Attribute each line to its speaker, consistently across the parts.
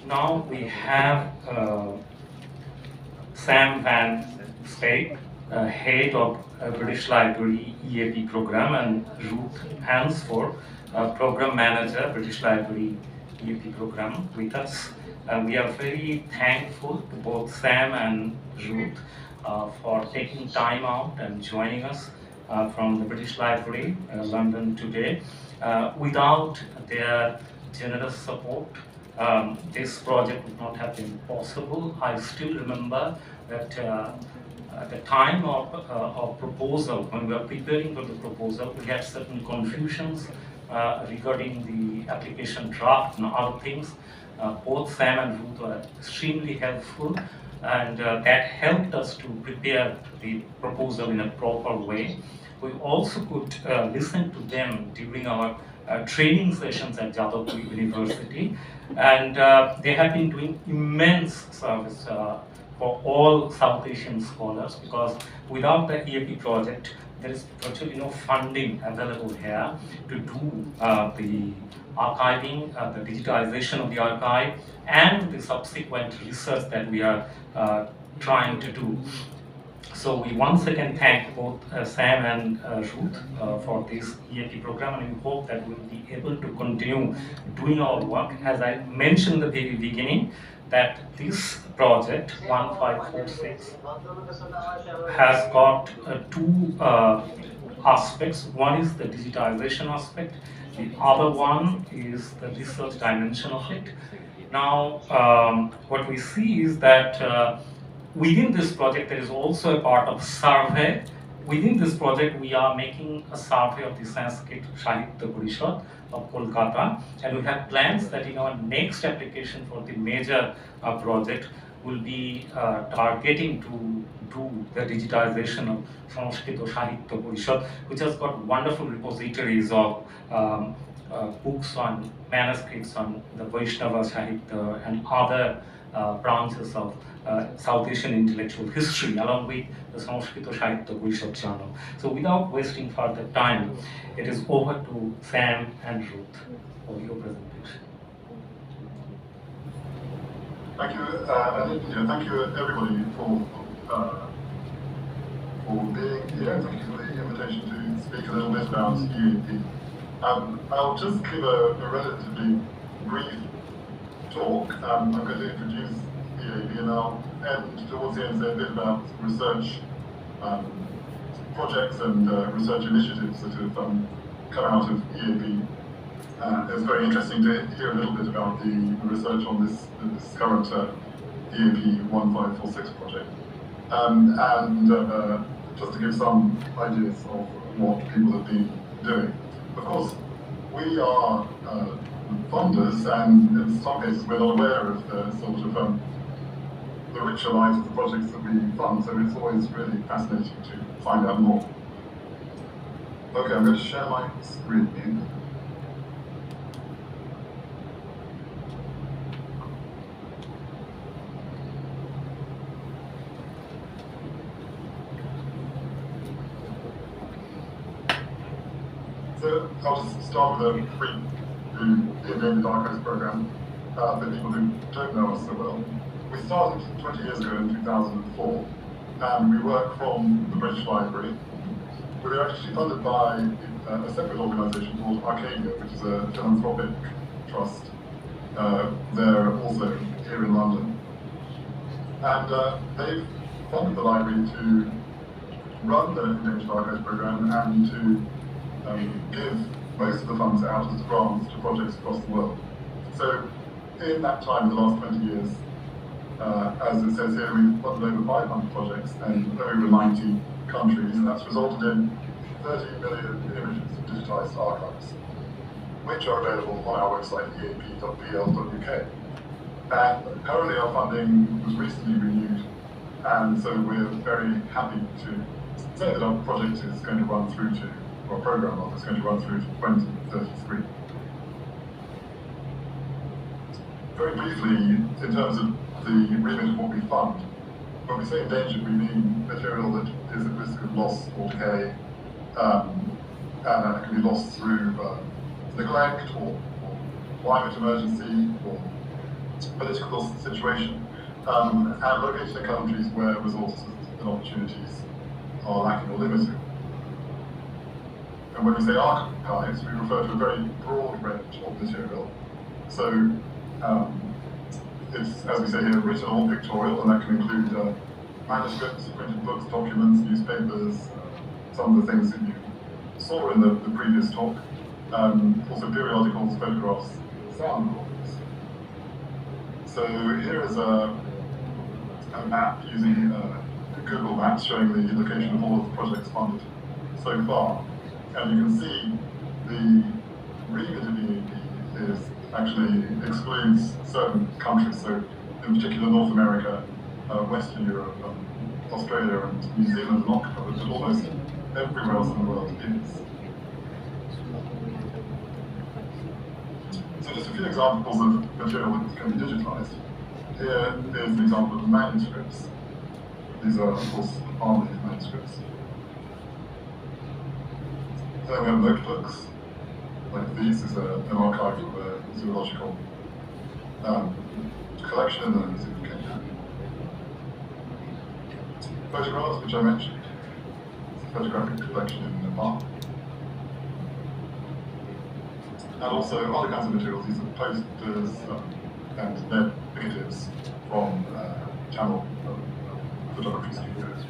Speaker 1: Now we have Sam Van Schaik, head of British Library EAP program, and Ruth Hansford, program manager, British Library EAP program, with us. We are very thankful to both Sam and Ruth for taking time out and joining us from the British Library, London today. Without their generous support, this project would not have been possible. I still remember that at the time of proposal, when we were preparing for the proposal, we had certain confusions regarding the application draft and other things. Both Sam and Ruth were extremely helpful, and that helped us to prepare the proposal in a proper way. We also could listen to them during our training sessions at Jadavpur University, and they have been doing immense service for all South Asian scholars, because without the EAP project, there is virtually no funding available here to do the archiving, the digitization of the archive, and the subsequent research that we are trying to do. So we once again thank both Sam and Ruth for this EAP program, and we hope that we'll be able to continue doing our work. As I mentioned at the very beginning, that this project 1546 has got two aspects. One is the digitization aspect, the other one is the research dimension of it. Now, what we see is that within this project, there is also a part of survey. Within this project, we are making a survey of the Sanskrit Sahitya Parishad of Kolkata, and we have plans that in our next application for the major project, will be targeting to do the digitization of Sanskrit Sahitya Parishad, which has got wonderful repositories of books on manuscripts on the Vaishnava Sahitya and other branches of South Asian intellectual history, along with the Sanskrit Sahitya Parishad channel. So without wasting further time, it is over to Sam and Ruth for your presentation.
Speaker 2: Thank you, and thank you everybody for being here. Thank you for the invitation to speak a little bit about EAP. I'll just give a relatively brief talk. I'm going to introduce EAP, and I'll end towards the end say a bit about research projects and research initiatives that have come out of EAP. It's very interesting to hear a little bit about the research on this current EAP 1546 project. And just to give some ideas of what people have been doing. Of course, we are funders, and in some cases we're not aware of the sort of the richer lives of the projects that we fund, so it's always really fascinating to find out more. Okay, I'm going to share my screen. So I'll just start with a brief the Endangered Archives program for people who don't know us so well. We started 20 years ago in 2004, and we work from the British Library. We were actually funded by a separate organisation called Arcadia, which is a philanthropic trust. They're also here in London. And they've funded the library to run the Endangered Archives program and to give most of the funds out as grants to projects across the world. So in that time, in the last 20 years, as it says here, we've funded over 500 projects in over 90 countries, and that's resulted in 30 million images of digitised archives, which are available on our website, eap.pl.uk. And currently our funding was recently renewed, and so we're very happy to say that our project is going to run through to, our program is going to run through to 2033. Very briefly, in terms of the remit of what we fund, when we say endangered, we mean material that is at risk of loss or decay, and that can be lost through neglect or climate emergency or political situation, and located in countries where resources and opportunities are lacking or limited. And when we say archives, we refer to a very broad range of material. So it's, as we say here, written or pictorial, and that can include manuscripts, printed books, documents, newspapers, some of the things that you saw in the previous talk. Also periodicals, photographs, sound recordings. So here is a map using Google Maps showing the location of all of the projects funded so far. And you can see the remit of the EAP is actually excludes certain countries. So in particular North America, Western Europe, Australia and New Zealand are not covered, but almost everywhere else in the world is. So just a few examples of material that can be digitized. Here is an example of manuscripts. These are, of course, armoured manuscripts. Then we have notebooks, like these. This is an archive of a zoological collection in the Zoo of Kenya. Photographs, which I mentioned. It's a photographic collection in Nepal. And also other kinds of materials. These are posters and negatives from Tamil photography studios.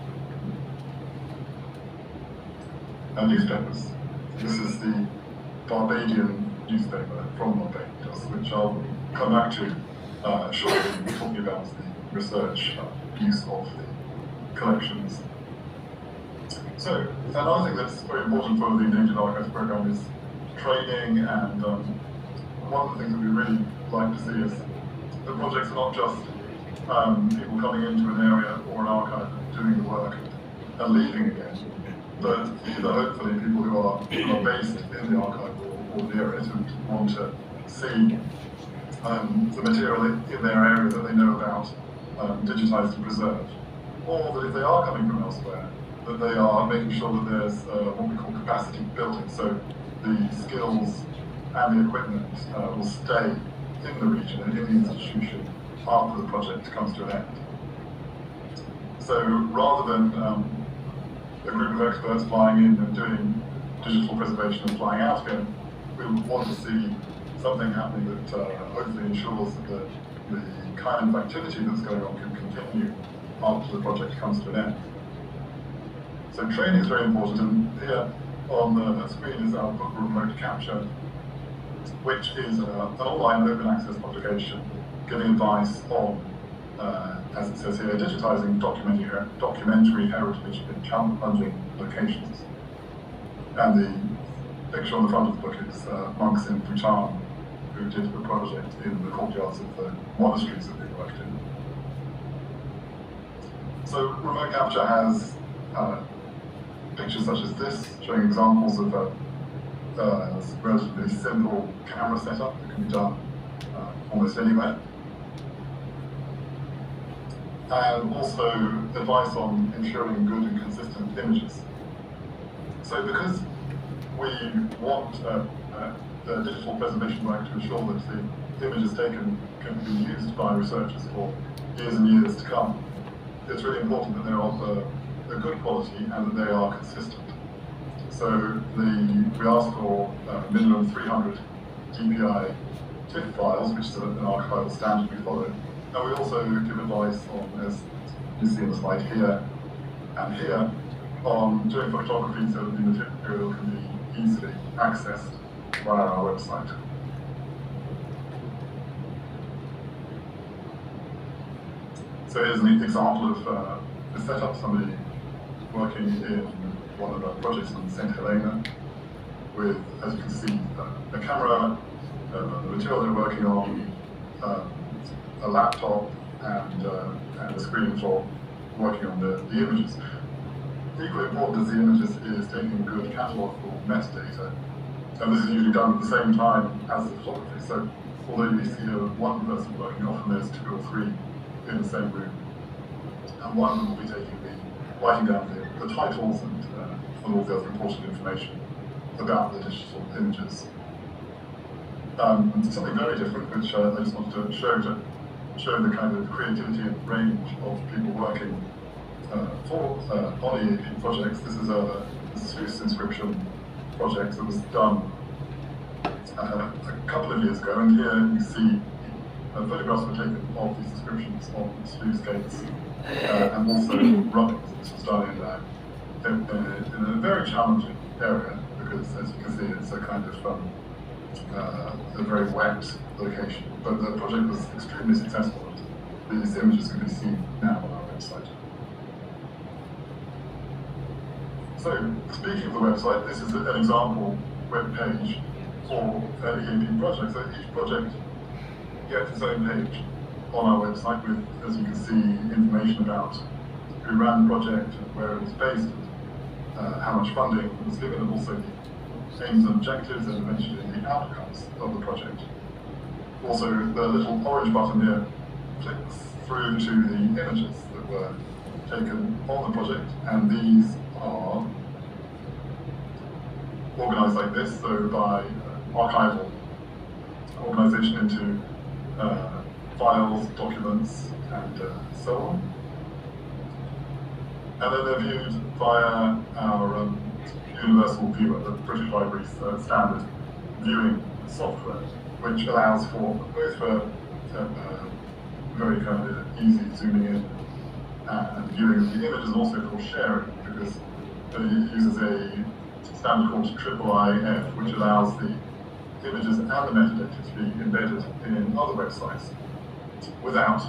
Speaker 2: And newspapers. This is the Barbadian newspaper from Barbados, which I'll come back to shortly, talking about the research use of the collections. So, another thing that's very important for the Endangered Archives program is training, and one of the things that we really like to see is the projects are not just people coming into an area or an archive and doing the work and leaving again, but either hopefully people who are based in the archive or near it and want to see the material in their area that they know about, digitised and preserved, or that if they are coming from elsewhere, that they are making sure that there's what we call capacity building, so the skills and the equipment will stay in the region and in the institution after the project comes to an end. So rather than a group of experts flying in and doing digital preservation and flying out again, we want to see something happening that hopefully ensures that the kind of activity that's going on can continue after the project comes to an end. So training is very important, and here on the screen is our book Remote Capture, which is an online open access publication giving advice on, as it says here, digitizing documentary heritage in challenging locations. And the picture on the front of the book is monks in Bhutan who did the project in the courtyards of the monasteries that they worked in. So remote capture has pictures such as this, showing examples of a relatively simple camera setup that can be done almost anywhere. And also advice on ensuring good and consistent images. So because we want the digital preservation work to ensure that the images taken can be used by researchers for years and years to come, it's really important that they're of a good quality and that they are consistent. So we ask for minimum 300 DPI TIFF files, which is an archival standard we follow. And we also give advice on, as you see on the slide here and here, on doing photography so that the material can be easily accessed via our website. So here's an example of a setup, somebody working in one of our projects in St. Helena with, as you can see, a camera, the material they're working on, a laptop, and a screen for working on the images. Equally important as the images is taking a good catalogue for metadata, and this is usually done at the same time as the photography. So although you see one person working, often there's 2 or 3 in the same room, and one of them will be writing down the titles and all the other important information about the digital images. Something very different, which I just wanted to show to show the kind of creativity and range of people working on EAP projects. This is a Swiss inscription project that was done a couple of years ago, and here you see photographs were taken of these inscriptions on sluice gates and also running. This was done in a very challenging area because, as you can see, it's a kind of a very wet location. But the project was extremely successful. These images can be seen now on our website. So, speaking of the website, this is an example web page for an EAP project. So each project gets its own page on our website with, as you can see, information about who ran the project and where it was based, and how much funding was given, and also the aims and objectives and eventually the outcomes of the project. Also, the little orange button here clicks through to the images that were taken on the project, and these are organised like this, so by archival organisation into files, documents, and so on. And then they're viewed via our universal viewer, the British Library's standard viewing software, which allows for very kind of easy zooming in and viewing of the image, and also for sharing, because it uses a standard called IIIF, which allows the images and the metadata to be embedded in other websites without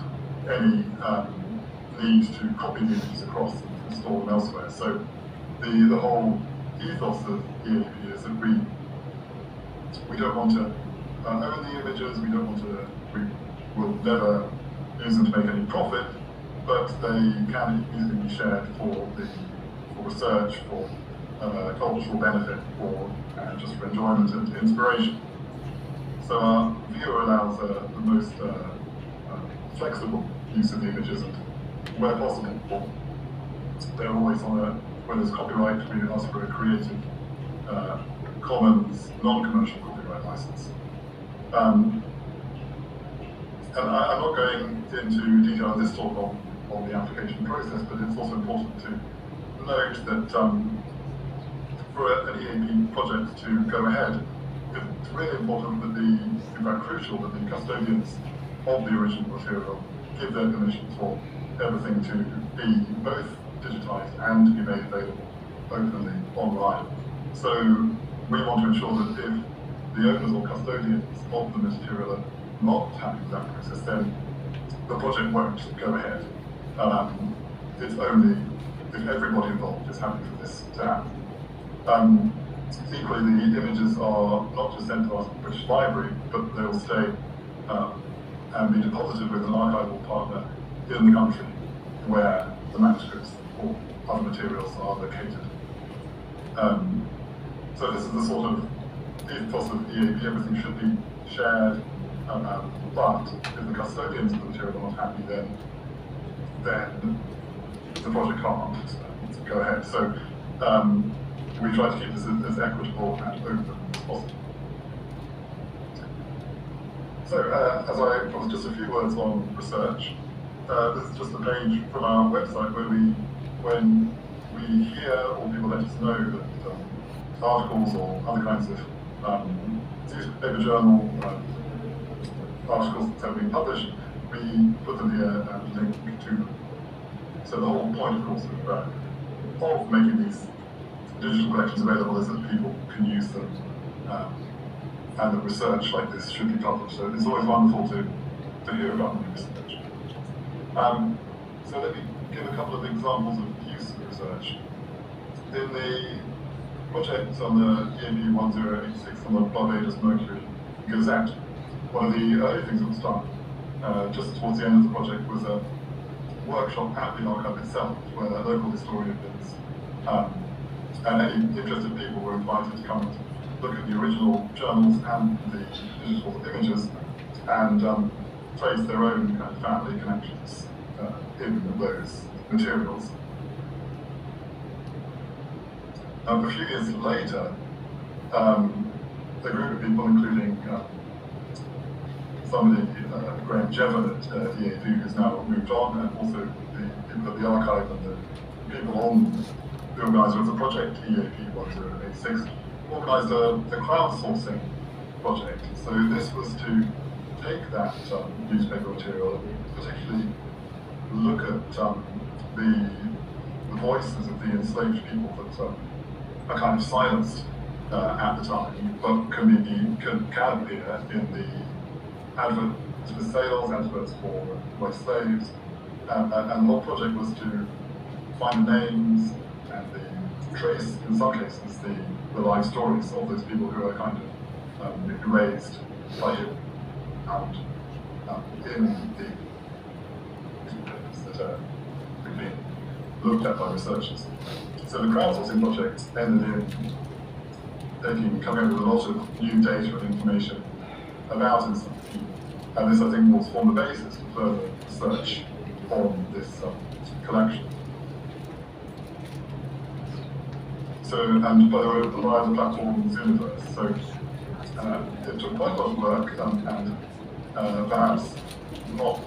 Speaker 2: any need to copy the images across and store them elsewhere. So the whole ethos of EAP is that we don't want to own the images, we will never use them to make any profit, but they can easily be shared for research, for cultural benefit, or just for enjoyment and inspiration. So our viewer allows the most flexible use of the images, and where possible, they're always where there's copyright, we ask for a Creative Commons non-commercial copyright license. And I'm not going into detail in this talk on the application process, but it's also important to note that for an EAP project to go ahead, it's really important that in fact crucial that the custodians of the original material give their permission for everything to be both digitized and to be made available openly online. So we want to ensure that if the owners or custodians of the material are not happy with that process, then the project won't go ahead. It's only if everybody involved is happy for this to happen. Equally, the images are not just sent to us at the British Library, but they'll stay and be deposited with an archival partner in the country where the manuscripts or other materials are located. So this is the sort of ethos of EAP. Everything should be shared, but if the custodians of the material are not happy, then the project can't go ahead. So we try to keep this as equitable and open as possible. So as I promised, just a few words on research. This is just a page from our website where when we hear or people let us know that articles or other kinds of newspaper journal articles that have been published, we put them here and link to them. So the whole point, of course, of making these digital collections available is that people can use them, and that research like this should be published. So it's always wonderful to hear about new research. So let me give a couple of examples of use of research. In the project on the EAP 1086 on the Barbados Mercury Gazette, one of the early things that was done just towards the end of the project was a workshop at the archive itself, where local historians and any interested people were invited to come and look at the original journals and the digital images and trace their own kind of family connections in those materials. A few years later, a group of people, including somebody Graham Jevon at EAD, who's now moved on, and also the people at the archive and the people on the organiser of the project, EAP 1086, organised a crowdsourcing project. So this was to take that newspaper material and particularly look at the voices of the enslaved people that are kind of silenced at the time, but can appear in the adverts for sales, adverts for slaves, and the whole project was to find the names and trace, in some cases, the life stories of those people who are kind of erased by him and in the that are being looked at by researchers. So the crowdsourcing project ended in coming up with a lot of new data and information about enslaved people, and this I think will form the basis for further research on this collection. So, and by the way, via the platform Zooniverse. So it took quite a lot of work, and perhaps not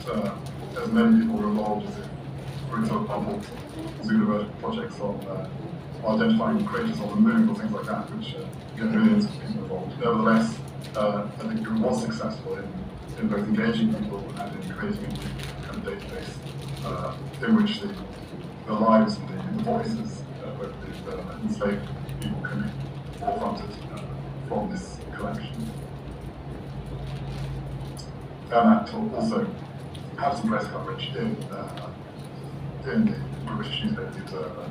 Speaker 2: as many people were involved as if, for example, Zooniverse projects on identifying creatures on the moon or things like that, which get millions of people involved. Nevertheless, I think it was successful in both engaging people and in creating a kind of database in which the lives and the voices of the enslaved people can be forefronted from this collection. And that also had some press coverage in the British newspaper, The Observer.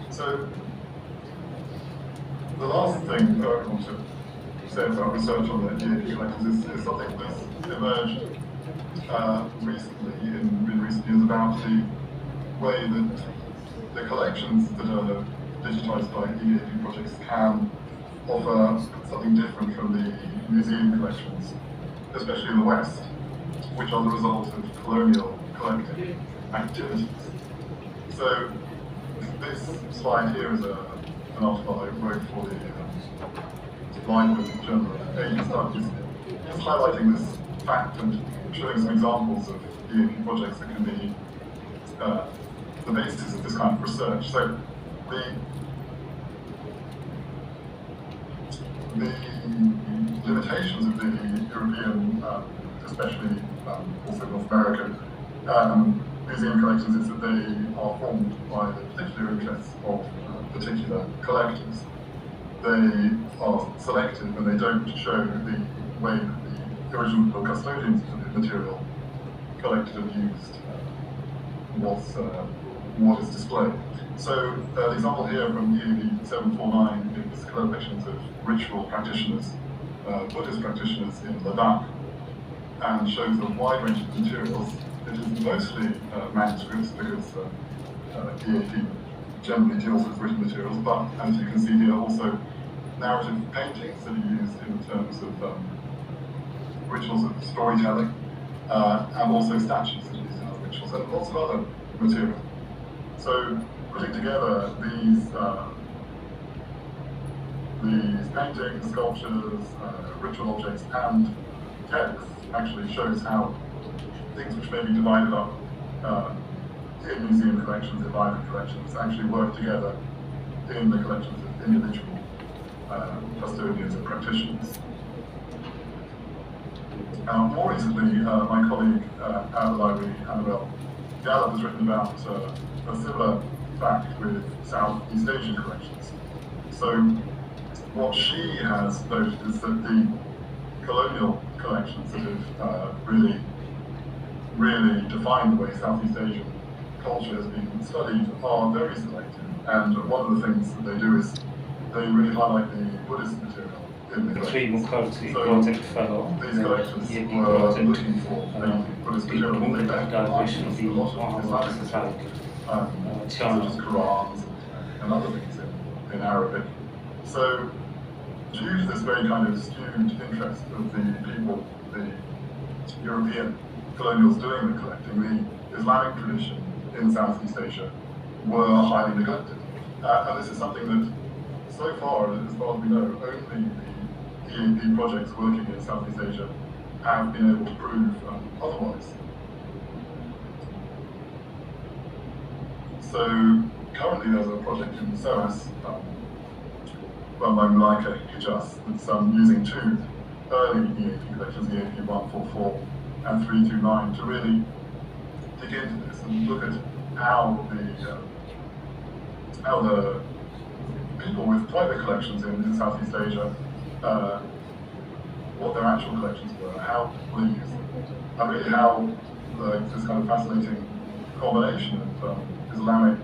Speaker 2: So, the last thing that I want to say about research on the EAP collections is something that's emerged recently, in recent years, about the way that the collections that are digitised by EAP projects can offer something different from the museum collections, especially in the West, which are the result of colonial collecting activities. So this slide here is an article I wrote for the Library Journal Asian Studies, just highlighting this fact and showing some examples of EAP projects that can be the basis of this kind of research. So the limitations of the European, especially also North American, museum collections is that they are formed by the particular interests of particular collectors. They are selective and they don't show the way that the original custodians of the material collected and used what is displayed. So the example here from EAP 749 is collections of ritual practitioners, Buddhist practitioners in Ladakh, and shows a wide range of materials. It is mostly manuscripts because EAP generally deals with written materials, but as you can see here, also narrative paintings that are used in terms of rituals of storytelling, and also statues that are used in other rituals, and lots of other material. So putting together these paintings, sculptures, ritual objects, and texts actually shows how things which may be divided up in museum collections, in library collections, actually work together in the collections of individual custodians and practitioners. More recently, my colleague at the library, Annabelle Gallup, has written about a similar fact with Southeast Asian collections. So what she has noted is that the colonial collections that have really defined the way Southeast Asian culture has been studied are very selective. And one of the things that they do is they really highlight the Buddhist material in the collections. So these collectors were looking for the Buddhist material. They left behind a lot of Islamic material, such as Qurans and other things in Arabic. So due to this very kind of skewed interest of the people, the European colonials doing the collecting, the Islamic tradition in Southeast Asia were highly neglected. And this is something that so far as we know, only the EAP projects working in Southeast Asia have been able to prove otherwise. So currently there's a project in SOAS, run by Malaika Hijas, that's using two early EAP collections, EAP 144 and 329, to really dig into this and look at how the people with private collections in Southeast Asia, what their actual collections were, how they used them, and really how this kind of fascinating combination of Islamic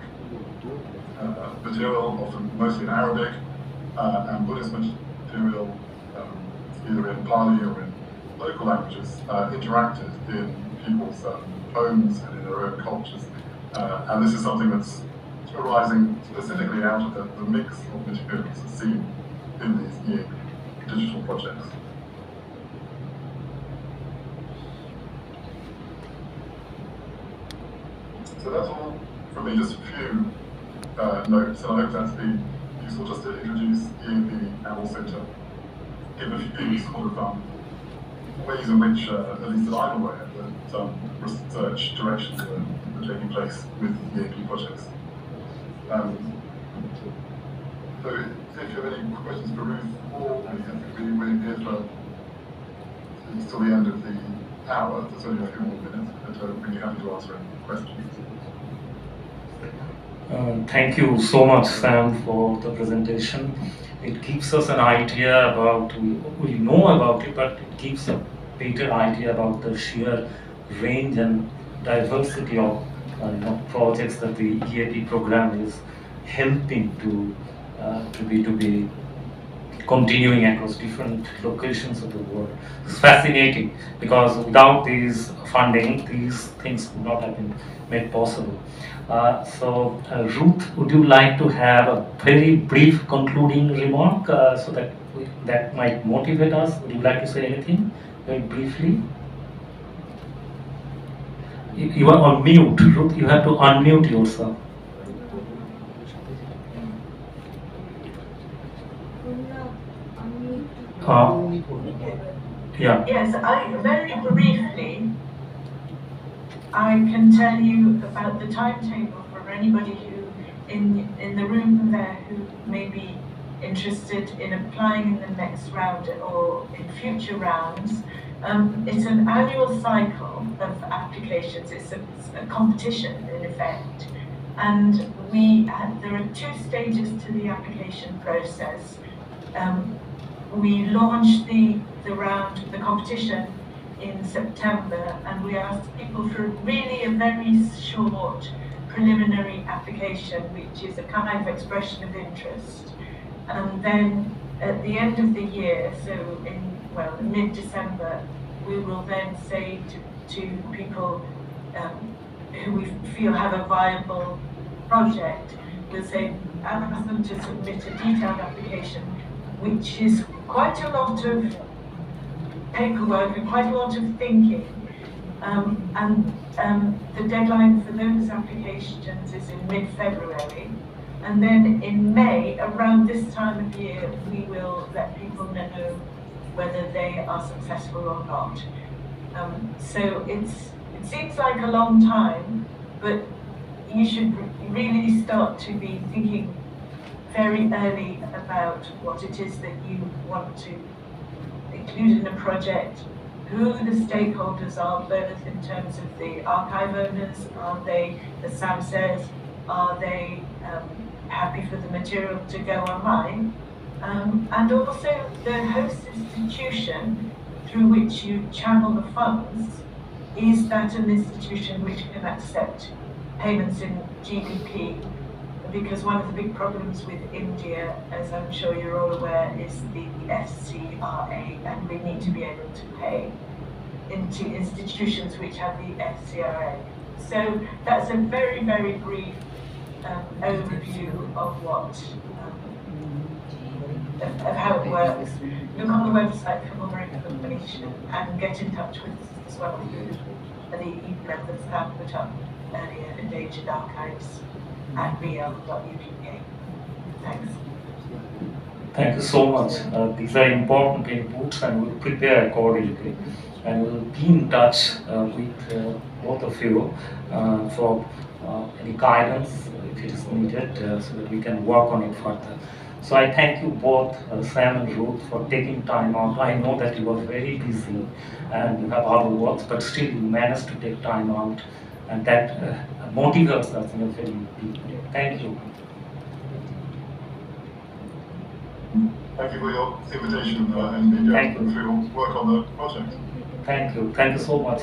Speaker 2: material, often mostly in Arabic, and Buddhist material, either in Pali or in local languages, interacted in people's homes and in their own cultures. And this is something that's arising specifically out of the mix of materials that's seen in these EAP digital projects. So that's all from me, just a few notes, and I hope that's been useful just to introduce EAP and also to give a few sort of ways in which, at least that I'm aware, that research directions are taking place with EAP projects. So if you have any questions for Ruth or me, I think we're here for till the end of the hour. There's only a few more minutes, but we're really happy to answer any questions.
Speaker 1: Thank you so much, Sam, for the presentation. It gives us an idea about, we know about it, but it gives a better idea about the sheer range and diversity of projects that the EAP program is helping to be continuing across different locations of the world. It's fascinating because without these funding, these things would not have been made possible. So Ruth, would you like to have a very brief concluding remark so that might motivate us? Would you like to say anything very briefly? You are on mute, Ruth. You have to unmute yourself. Yeah.
Speaker 3: Yes, very briefly, I can tell you about the timetable for anybody who, in the room there, who may be interested in applying in the next round or in future rounds. It's an annual cycle of applications. It's a competition in effect, and there are two stages to the application process. We launched the competition in September, and we asked people for really a very short preliminary application, which is a kind of expression of interest. And then at the end of the year, so in mid-December, we will then say to people who we feel have a viable project, we'll say, ask them to submit a detailed application, which is quite a lot of paperwork and quite a lot of thinking. The deadline for those applications is in mid-February. And then in May, around this time of year, we will let people know whether they are successful or not. So it seems like a long time, but you should really start to be thinking very early about what it is that you want to include in a project, who the stakeholders are, both in terms of the archive owners, are they, as Sam says, are they happy for the material to go online, and also the host institution through which you channel the funds, is that an institution which can accept payments in GBP? Because one of the big problems with India, as I'm sure you're all aware, is the FCRA, and we need to be able to pay into institutions which have the FCRA. So that's a very, very brief overview of of how it works. Look on the website for more information and get in touch with us as well through the email that Sam put up earlier, Endangered Archives at bl.uk. Thanks.
Speaker 1: Thank you so much. These are important inputs and we'll prepare accordingly. And we'll be in touch with both of you for any guidance if it is needed so that we can work on it further. So I thank you both, Sam and Ruth, for taking time out. I know that you were very busy and you have other works, but still you managed to take time out, and that motivates us in a very deep way. Thank you.
Speaker 2: Thank you for your invitation and for your work on the project.
Speaker 1: Thank you so much.